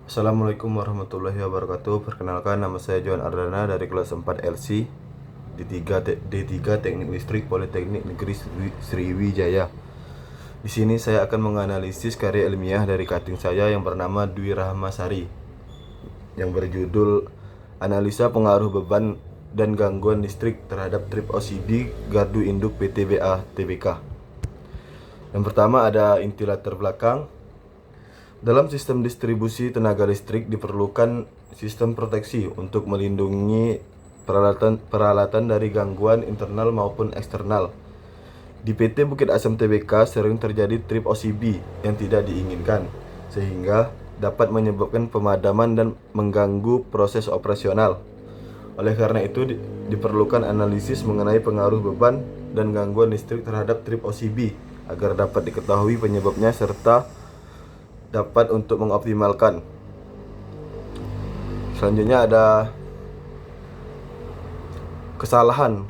Assalamualaikum warahmatullahi wabarakatuh. Perkenalkan, nama saya Johan Ardana dari kelas 4 LC D3 Teknik Listrik Politeknik Negeri Sriwijaya. Di sini saya akan menganalisis karya ilmiah dari cutting saya yang bernama Dwi Rahmasari yang berjudul Analisa Pengaruh Beban dan Gangguan Listrik terhadap Trip OCB Gardu Induk PTBA Tbk. Yang pertama ada inti latar belakang. Dalam sistem distribusi tenaga listrik diperlukan sistem proteksi untuk melindungi peralatan dari gangguan internal maupun eksternal. Di PT Bukit Asam Tbk sering terjadi trip OCB yang tidak diinginkan, sehingga dapat menyebabkan pemadaman dan mengganggu proses operasional. Oleh karena itu diperlukan analisis mengenai pengaruh beban dan gangguan listrik terhadap trip OCB agar dapat diketahui penyebabnya serta dapat untuk mengoptimalkan. Selanjutnya ada kesalahan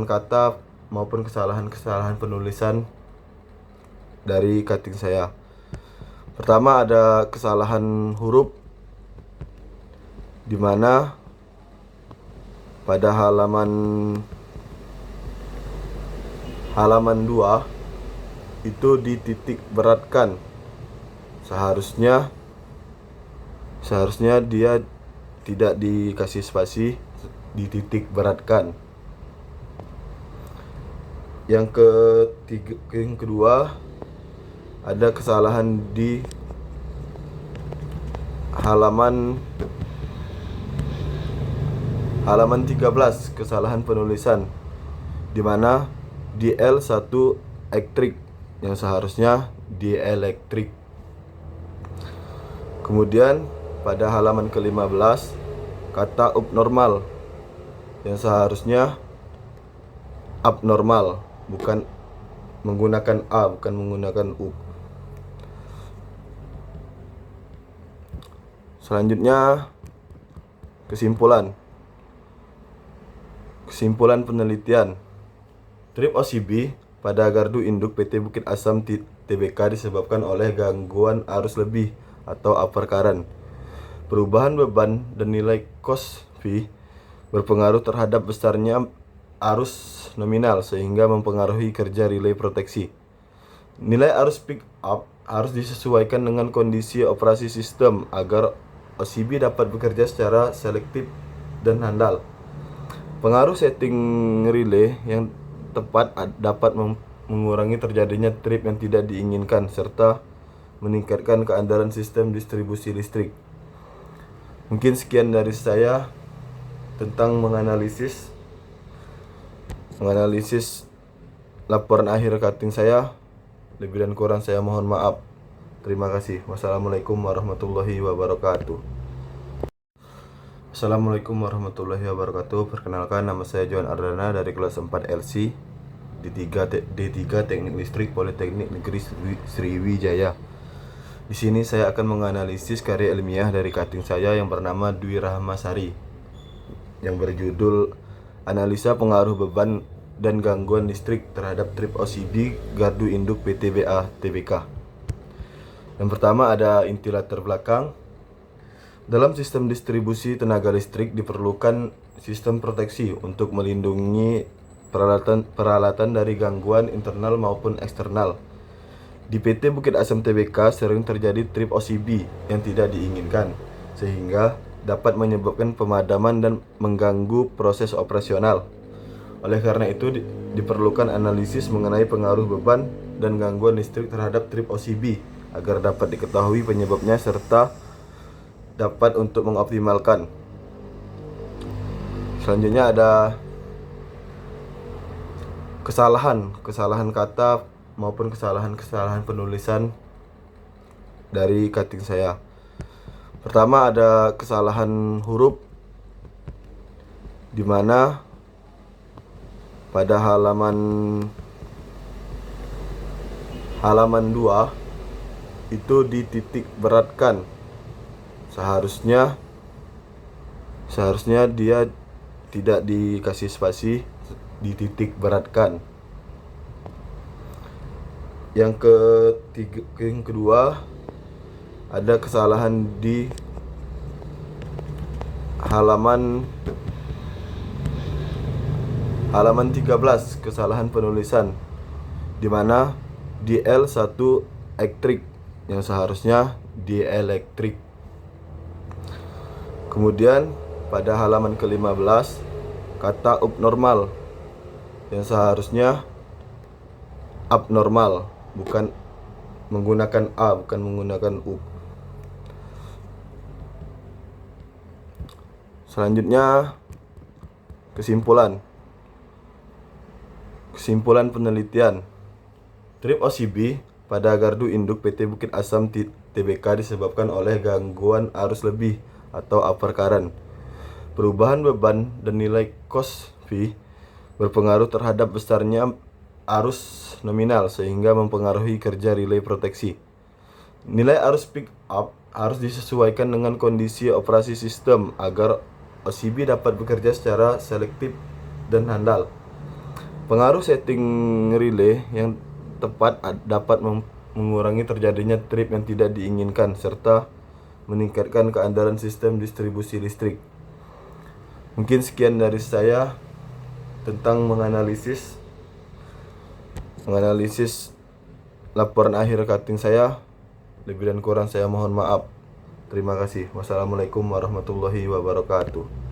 kata maupun kesalahan penulisan dari cutting saya. Pertama ada kesalahan huruf, di mana pada halaman 2 itu dititik beratkan. Seharusnya dia tidak dikasih spasi, dititik beratkan. Yang kedua ada kesalahan di halaman 13, kesalahan penulisan, di mana DL1 elektrik yang seharusnya dielektrik. Kemudian pada halaman ke-15 kata abnormal yang seharusnya abnormal, bukan menggunakan A, bukan menggunakan U. Selanjutnya kesimpulan penelitian. Trip OCB pada gardu induk PT Bukit Asam Tbk disebabkan oleh gangguan arus lebih atau upper current. Perubahan beban dan nilai cos V berpengaruh terhadap besarnya arus nominal sehingga mempengaruhi kerja relay proteksi. Nilai arus pick up harus disesuaikan dengan kondisi operasi sistem agar OCB dapat bekerja secara selektif dan handal. Pengaruh setting relay yang tepat dapat mengurangi terjadinya trip yang tidak diinginkan serta meningkatkan keandalan sistem distribusi listrik. Mungkin sekian dari saya tentang menganalisis laporan akhir cutting saya. Lebih dan kurang saya mohon maaf. Terima kasih. Wassalamualaikum warahmatullahi wabarakatuh. Assalamualaikum warahmatullahi wabarakatuh. Perkenalkan, nama saya Johan Ardana dari kelas 4 LC D3 Teknik Listrik Politeknik Negeri Sriwijaya. Di sini saya akan menganalisis karya ilmiah dari cutting saya yang bernama Dwi Rahmasari yang berjudul Analisa Pengaruh Beban dan Gangguan Listrik terhadap Trip OCB Gardu Induk PTBA Tbk. Yang pertama ada inti latar belakang. Dalam sistem distribusi tenaga listrik diperlukan sistem proteksi untuk melindungi peralatan dari gangguan internal maupun eksternal. Di PT Bukit Asam Tbk sering terjadi trip OCB yang tidak diinginkan, sehingga dapat menyebabkan pemadaman dan mengganggu proses operasional. Oleh karena itu diperlukan analisis mengenai pengaruh beban dan gangguan listrik terhadap trip OCB agar dapat diketahui penyebabnya serta dapat untuk mengoptimalkan. Selanjutnya ada kesalahan kata maupun kesalahan penulisan dari cutting saya. Pertama ada kesalahan huruf, di mana pada halaman 2 itu dititik beratkan. Seharusnya dia tidak dikasih spasi, dititik beratkan. Yang kedua ada kesalahan di halaman 13 kesalahan penulisan, di mana DL1 elektrik yang seharusnya dielektrik. Kemudian pada halaman ke-15 kata abnormal yang seharusnya abnormal, bukan menggunakan A, bukan menggunakan U. Selanjutnya kesimpulan penelitian. Trip OCB pada gardu induk PT Bukit Asam Tbk disebabkan oleh gangguan arus lebih atau upper current. Perubahan beban dan nilai cos V berpengaruh terhadap besarnya arus nominal sehingga mempengaruhi kerja relay proteksi. Nilai arus pick up harus disesuaikan dengan kondisi operasi sistem agar OCB dapat bekerja secara selektif dan handal. Pengaruh setting relay yang tepat dapat mengurangi terjadinya trip yang tidak diinginkan serta meningkatkan keandalan sistem distribusi listrik. Mungkin sekian dari saya tentang menganalisis laporan akhir cutting saya. Lebih dan kurang saya mohon maaf. Terima kasih. Wassalamualaikum warahmatullahi wabarakatuh.